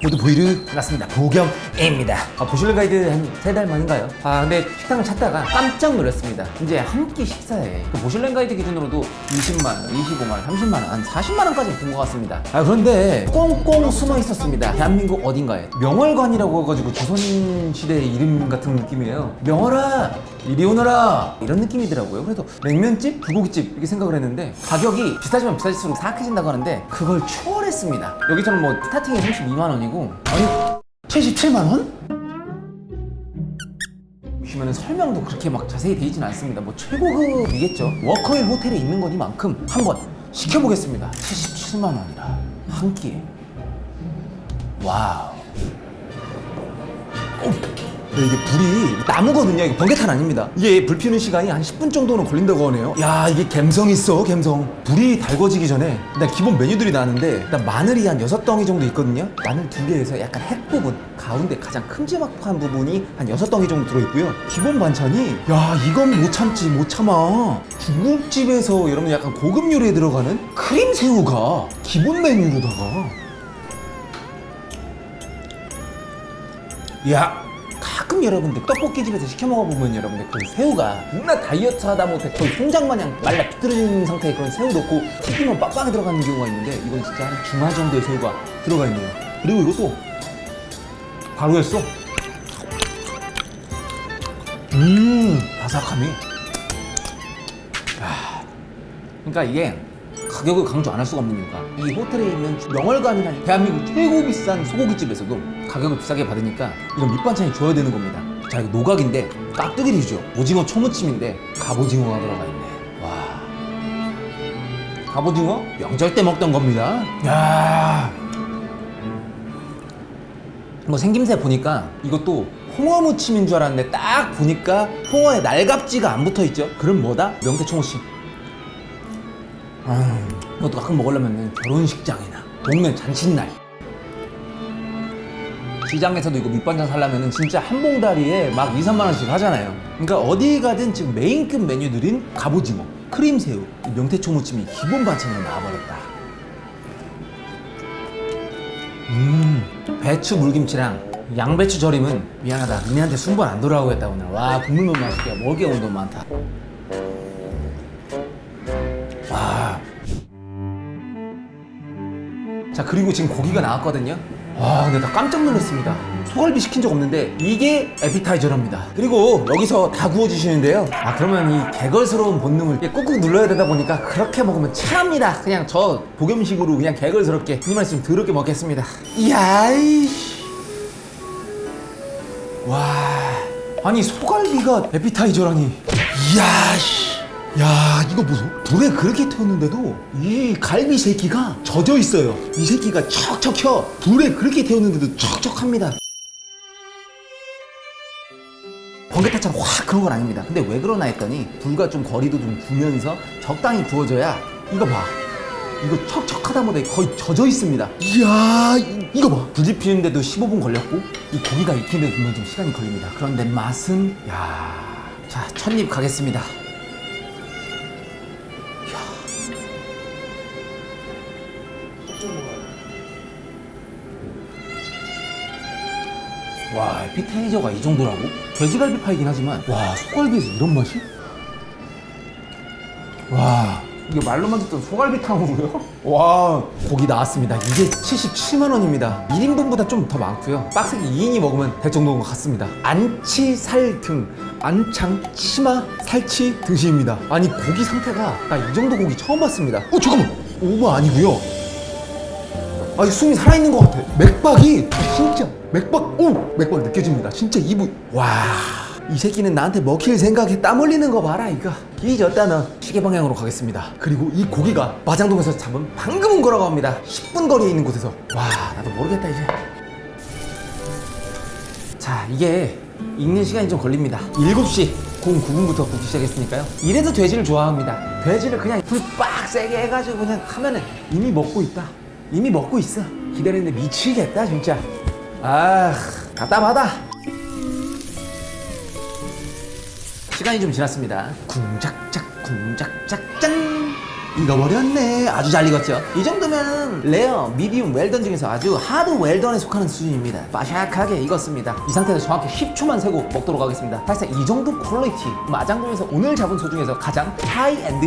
모두 보이르 반갑습니다. 보겸입니다. 보실래 가이드 한 3달 만인가요? 근데 식당을 찾다가 깜짝 놀랐습니다. 이제 한 끼 식사에 보실래 가이드 기준으로도 20만원, 25만원, 30만원, 한 40만원까지 본 것 같습니다. 그런데 꽁꽁 숨어 있었습니다. 대한민국 어딘가에 명월관이라고 해가지고 조선시대 이름 같은 느낌이에요. 명월아 이리 오너라 이런 느낌이더라고요. 그래서 냉면집, 불고기집 이렇게 생각을 했는데 가격이 비싸지면 비싸질수록 사악해진다고 하는데 그걸 초월했습니다. 여기서는 뭐 스타팅이 32만원이고 아니 77만원? 보시면은 설명도 그렇게 막 자세히 돼 있진 않습니다. 뭐 최고급이겠죠. 워커힐 호텔에 있는 거니만큼 한번 시켜보겠습니다. 77만원이라 한 끼에 와우. 이게 불이 나무거든요. 이게 번개탄 아닙니다. 이게 불 피우는 시간이 한 10분 정도는 걸린다고 하네요. 야, 이게 갬성 있어, 갬성. 불이 달궈지기 전에 일단 기본 메뉴들이 나왔는데 일단 마늘이 한 6덩이 정도 있거든요. 마늘 2개에서 약간 핵 부분, 가운데 가장 큼지막한 부분이 한 6덩이 정도 들어있고요. 기본 반찬이 야, 이건 못 참지, 못 참아. 중국집에서 여러분 약간 고급 요리에 들어가는 크림 새우가 기본 메뉴로다가 야, 가끔 여러분들 떡볶이집에서 시켜 먹어보면 여러분들 그 새우가 누나 다이어트 하다 못해 거의 송장마냥 말라 비뚤어진 상태의 그런 새우도 없고 튀기면 빡빡이 들어가는 경우가 있는데 이건 진짜 한 중화 정도의 새우가 들어가 있네요. 그리고 이것도 바로 했어. 바삭함이. 그러니까 이게 가격을 강조 안 할 수가 없는 이유가 이 호텔에 있는 명월관이라는 대한민국 최고 비싼 소고기집에서도 가격을 비싸게 받으니까 이런 밑반찬이 줘야 되는 겁니다. 자, 이거 노각인데 깍두기류죠. 오징어 초무침인데 갑오징어가 들어가 있네. 와, 갑오징어 명절 때 먹던 겁니다. 야, 뭐 생김새 보니까 이것도 홍어 무침인 줄 알았는데 딱 보니까 홍어에 날갑지가 안 붙어 있죠. 그럼 뭐다? 명태초무침. 이것도 가끔 먹으려면 결혼식장이나 동네 잔칫날 시장에서도 이거 밑반찬 사려면 진짜 한 봉다리에 막 2, 3만원씩 하잖아요. 그러니까 어디 가든 지금 메인급 메뉴들인 갑오징어, 크림새우, 명태초무침이 기본 반찬으로 나와버렸다. 배추 물김치랑 양배추 절임은 미안하다, 니네한테 순번 안 돌아오겠다 오늘. 와, 국물만 맛있게 먹을 게 오늘 너무 많다. 자, 그리고 지금 고기가 나왔거든요. 와, 근데 나 깜짝 놀랐습니다. 소갈비 시킨 적 없는데 이게 에피타이저랍니다. 그리고 여기서 다 구워주시는데요. 그러면 이 개걸스러운 본능을 꾹꾹 눌러야 되다 보니까 그렇게 먹으면 체합니다. 그냥 저 복염식으로 그냥 개걸스럽게 이 말씀 더럽게 먹겠습니다. 이야, 와, 아니 소갈비가 에피타이저라니. 이야, 야, 이거 무슨 불에 그렇게 태웠는데도 이 갈비 새끼가 젖어 있어요. 이 새끼가 척척 켜. 불에 그렇게 태웠는데도 척척합니다. 번개탄처럼 확 그런 건 아닙니다. 근데 왜 그러나 했더니 불과 좀 거리도 좀 두면서 적당히 구워져야. 이거 봐, 이거 척척하다 보다 거의 젖어 있습니다. 이야, 이거 봐. 불 지피는데도 15분 걸렸고 이 고기가 익히는데도 분명 좀 시간이 걸립니다. 그런데 맛은 야. 자, 첫 입 가겠습니다. 와, 에피타이저가 이 정도라고? 돼지갈비 파이긴 하지만 와, 소갈비에서 이런 맛이? 와, 이게 말로만 듣던 소갈비탕으로요? 와, 고기 나왔습니다. 이게 77만원입니다 1인분보다 좀 더 많고요. 빡세게 2인이 먹으면 될 정도인 것 같습니다. 안치, 살, 등, 안창, 치마, 살치, 등심입니다. 아니, 고기 상태가 나 이 정도 고기 처음 봤습니다. 잠깐만, 오버 아니고요. 아니, 숨이 살아있는 것 같아. 맥박이 진짜 맥박 느껴집니다. 진짜 이부. 와, 이 새끼는 나한테 먹힐 생각에 땀 흘리는 거 봐라. 이거 뒤졌다. 너 시계 방향으로 가겠습니다. 그리고 이 고기가 마장동에서 잡은 방금 온 거라고 합니다. 10분 거리에 있는 곳에서. 와, 나도 모르겠다 이제. 자, 이게 익는 시간이 좀 걸립니다. 7시 09분부터 굽기 시작했으니까요. 이래서 돼지를 좋아합니다. 돼지를 그냥 불 빡 세게 해가지고 그냥 하면은 이미 먹고 있다. 이미 먹고 있어. 기다리는데 미치겠다 진짜. 답답하다. 시간이 좀 지났습니다. 쿵작작 쿵작작 짠. 익어버렸네. 아주 잘 익었죠. 이 정도면 레어, 미디움, 웰던 중에서 아주 하드 웰던에 속하는 수준입니다. 바삭하게 익었습니다. 이 상태에서 정확히 10초만 세고 먹도록 하겠습니다. 사실상 이 정도 퀄리티 마장동에서 오늘 잡은 소 중에서 가장 하이엔드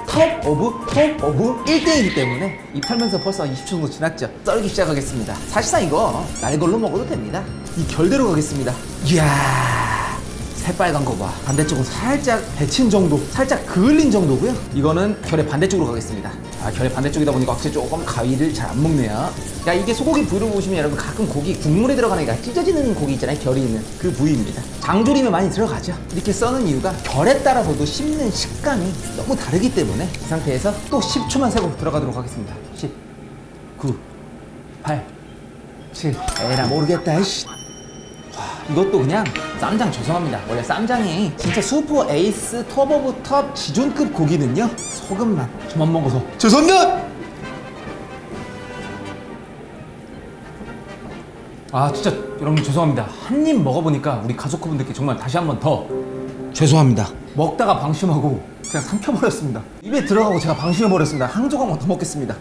톱 오브 1등이기 때문에 입 털면서 벌써 20초 정도 지났죠. 썰기 시작하겠습니다. 사실상 이거 날 걸로 먹어도 됩니다. 이 결대로 가겠습니다. 이야, 새빨간 거 봐. 반대쪽은 살짝 데친 정도, 살짝 그을린 정도고요. 이거는 결의 반대쪽으로 가겠습니다. 결의 반대쪽이다 보니까 확실히 조금 가위를 잘 안 먹네요. 야, 이게 소고기 부위로 보시면 여러분 가끔 고기 국물에 들어가는 게 찢어지는 고기 있잖아요. 결이 있는 그 부위입니다. 장조림에 많이 들어가죠. 이렇게 써는 이유가 결에 따라서도 씹는 식감이 너무 다르기 때문에 이 상태에서 또 10초만 세고 들어가도록 하겠습니다. 10, 9, 8, 7. 에라 모르겠다. 이씨. 이것도 그냥 쌈장 죄송합니다. 원래 쌈장이 진짜 슈퍼 에이스 톱 오브 톱 지존급 고기는요, 소금만 저만 먹어서 죄송합니다. 진짜 여러분 죄송합니다. 한 입 먹어보니까 우리 가족분들께 정말 다시 한 번 더 죄송합니다. 먹다가 방심하고 그냥 삼켜버렸습니다. 입에 들어가고 제가 방심해버렸습니다. 한 조각만 더 먹겠습니다.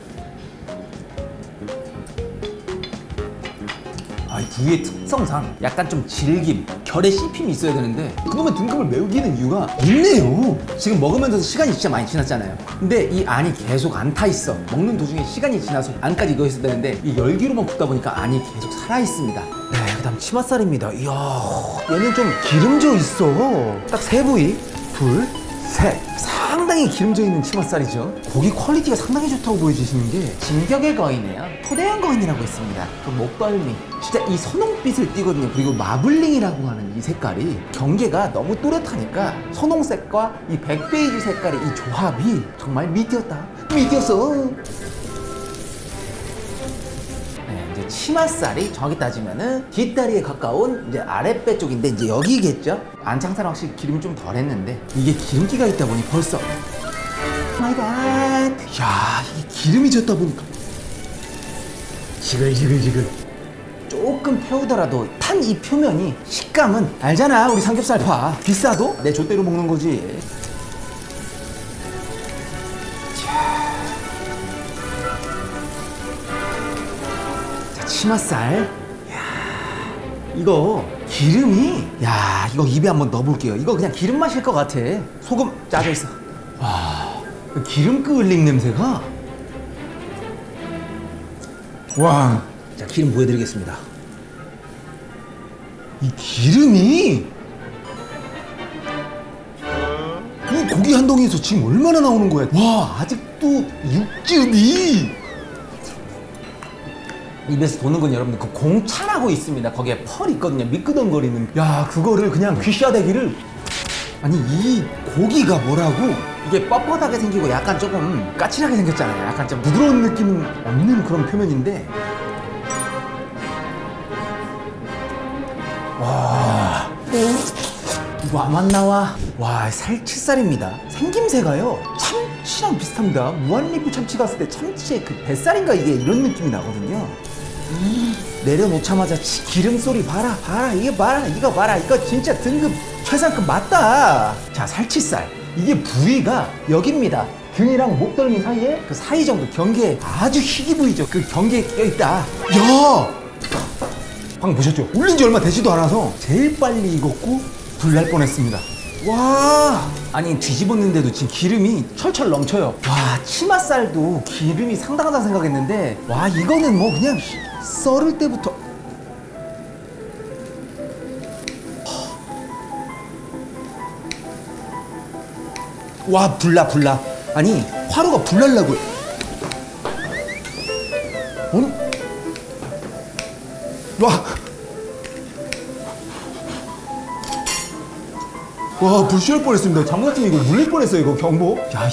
이 부위의 특성상 약간 좀 질김, 결에 씹힘이 있어야 되는데 그러면 등급을 매기는 이유가 있네요. 지금 먹으면서 시간이 진짜 많이 지났잖아요. 근데 이 안이 계속 안 타 있어. 먹는 도중에 시간이 지나서 안까지 익어 있어야 되는데 이 열기로만 굽다 보니까 안이 계속 살아 있습니다. 네, 그다음 치맛살입니다. 이야, 얘는 좀 기름져 있어. 딱 세 부위, 둘, 셋. 상당히 기름져 있는 치맛살이죠. 고기 퀄리티가 상당히 좋다고 보여주시는 게 진격의 거인이에요. 토대형 거인이라고 있습니다. 그 목덜미, 진짜 이 선홍빛을 띠거든요. 그리고 마블링이라고 하는 이 색깔이 경계가 너무 또렷하니까 선홍색과 이 백베이지 색깔의 이 조합이 정말 미디었다. 미디었어. 이제 치맛살이 정확히 따지면은 뒷다리에 가까운 이제 아랫배 쪽인데 이제 여기겠죠? 안창살은 확실히 기름이 좀 덜했는데 이게 기름기가 있다 보니 벌써 마이 갓. 야, 이게 기름이 졌다 보니까 지글지글 조금 태우더라도 탄 이 표면이 식감은 알잖아. 우리 삼겹살 파 비싸도 내 좆대로 먹는 거지. 치맛살. 야, 이거 기름이, 야, 이거 입에 한번 넣어볼게요. 이거 그냥 기름 맛일 것 같아. 소금 짜져 있어. 와, 그 기름 끓는 냄새가. 와, 자, 기름 보여드리겠습니다. 이 기름이, 이 고기 한 덩이에서 지금 얼마나 나오는 거야? 와, 아직도 육즙이 입에서 도는 건 여러분들 그 공차라고 있습니다. 거기에 펄 있거든요. 미끄덩거리는. 야, 그거를 그냥 귀샤대기를. 아니, 이 고기가 뭐라고 이게 뻣뻣하게 생기고 약간 조금 까칠하게 생겼잖아요. 약간 좀 부드러운 느낌 없는 그런 표면인데, 와, 이거 아만 나와. 와, 살치살입니다. 생김새가요 참치랑 비슷합니다. 무한리필 참치 갔을 때 참치의 그 뱃살인가 이게 이런 느낌이 나거든요. 내려놓자마자 기름 소리 봐라. 이게 봐라. 이거 봐라. 이거 진짜 등급 최상급 맞다. 자, 살치살. 이게 부위가 여기입니다. 등이랑 목덜미 사이에 그 사이 정도 경계에 아주 희귀 부위죠. 그 경계에 껴있다. 야, 방금 보셨죠? 올린 지 얼마 되지도 않아서 제일 빨리 익었고 불날 뻔했습니다. 와, 아니 뒤집었는데도 지금 기름이 철철 넘쳐요. 와, 치맛살도 기름이 상당하다 생각했는데, 와, 이거는 뭐 그냥 썰을 때부터 와, 불나. 아니 화로가 불날라고. 아니, 와, 불 씌울 뻔했습니다. 장모님 이거 물릴 뻔했어요. 이거 경보. 야,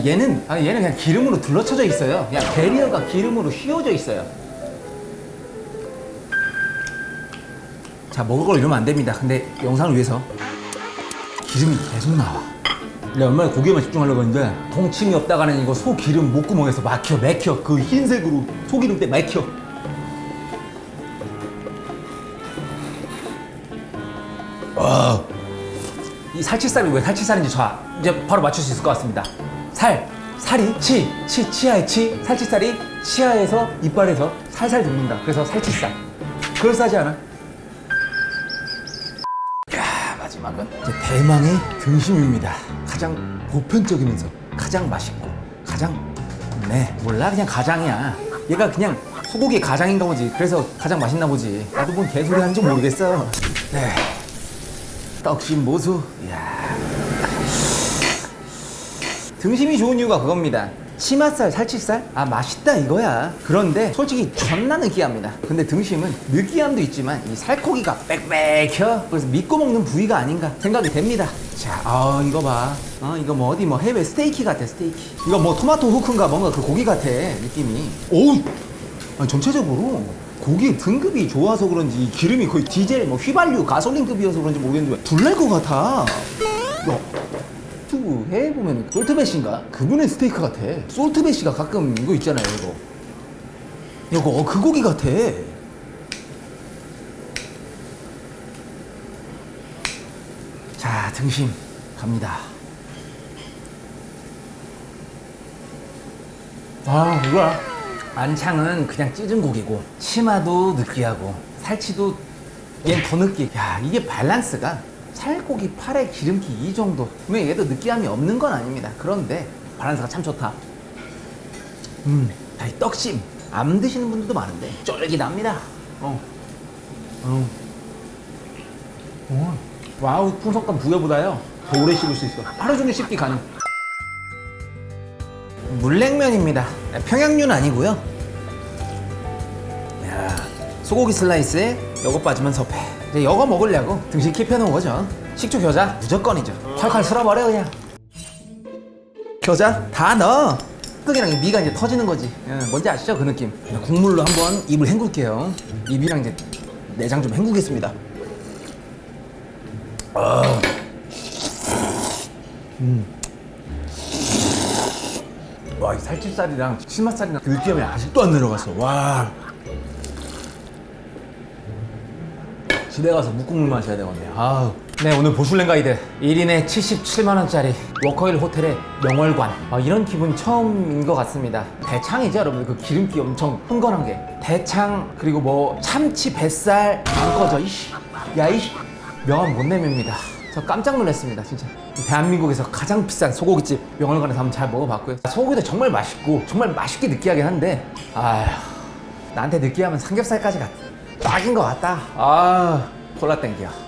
얘는 그냥 기름으로 둘러쳐져 있어요. 그냥 베리어가 기름으로 휘어져 있어요. 자, 먹을 걸 이러면 안 됩니다. 근데 영상을 위해서 기름이 계속 나와. 내가 얼마나 고기에만 집중하려고 했는데 동침이 없다가는 이거 소 기름 목구멍에서 막혀 그 흰색으로 소기름 때 막혀. 와, 이 살치살이 왜 살치살인지 저 이제 바로 맞출 수 있을 것 같습니다. 살이 치아의 치, 살치살이 치아에서 이빨에서 살살 듭니다. 그래서 살치살. 그럴싸하지 않아? 야, 마지막은 이제 대망의 등심입니다. 가장 보편적이면서 가장 맛있고 가장 몰라 그냥 가장이야. 얘가 그냥 소고기 가장인가 보지. 그래서 가장 맛있나 보지. 나도 뭔 개소리 하는지 모르겠어. 네. 떡심 모수. 이야. 등심이 좋은 이유가 그겁니다. 치맛살, 살치살? 아 맛있다 이거야. 그런데 솔직히 존나 느끼합니다. 근데 등심은 느끼함도 있지만 이 살코기가 빽빽혀. 그래서 믿고 먹는 부위가 아닌가 생각이 됩니다. 자, 이거 봐. 이거 뭐 어디 뭐 해외 스테이키 같아, 스테이키. 이거 뭐 토마토 후크인가 뭔가 그 고기 같아, 느낌이. 오우! 아니, 전체적으로 고기 등급이 좋아서 그런지 이 기름이 거의 디젤, 뭐 휘발유, 가솔린급이어서 그런지 모르겠는데 불날 것 같아. 야, 유튜브에 보면 솔트배시인가? 그분의 스테이크 같아. 솔트배시가 가끔 이거 있잖아요, 이거 그 고기 같아. 자, 등심 갑니다. 아, 이거야. 안창은 그냥 찢은 고기고 치마도 느끼하고 살치도 얘는 더 느끼. 야, 이게 밸런스가 살코기, 팔에 기름기 이 정도. 그러면 얘도 느끼함이 없는 건 아닙니다. 그런데 밸런스가 참 좋다. 이 떡심 안 드시는 분들도 많은데 쫄깃합니다. 와우, 풍속감 부여보다요 더 오래 씹을 수 있어. 하루 종일 씹기 가능. 물냉면입니다. 평양류는 아니고요. 야, 소고기 슬라이스에 여거 빠지면 섭해. 이제 여거 먹으려고 등심 킵해놓은 거죠. 식초 겨자 무조건이죠. 칼칼 쓸어버려 그냥. 겨자 다 넣어. 흑이랑 이 미가 이제 터지는 거지. 뭔지 아시죠? 그 느낌. 국물로 한번 입을 헹굴게요. 입이랑 이제 내장 좀 헹구겠습니다. 와, 이 살치살이랑 치맛살이랑 그 느끼함이 아직도 안 내려갔어. 와. 집에 가서 묵국물 마셔야 되겠네. 아우. 네, 오늘 보슐랭 가이드 1인에 77만원짜리 워커힐 호텔의 명월관. 이런 기분 처음인 것 같습니다. 대창이죠, 여러분들. 그 기름기 엄청 흥건한 게 대창, 그리고 뭐 참치, 뱃살 안 꺼져. 이씨, 야, 이씨, 명함 못 내밉니다. 저 깜짝 놀랐습니다, 진짜. 대한민국에서 가장 비싼 소고기집 명월관에서 한번 잘 먹어봤고요. 소고기도 정말 맛있고 정말 맛있게 느끼하긴 한데, 아휴, 나한테 느끼하면 삼겹살까지가 딱인 것 같다. 콜라 땡겨.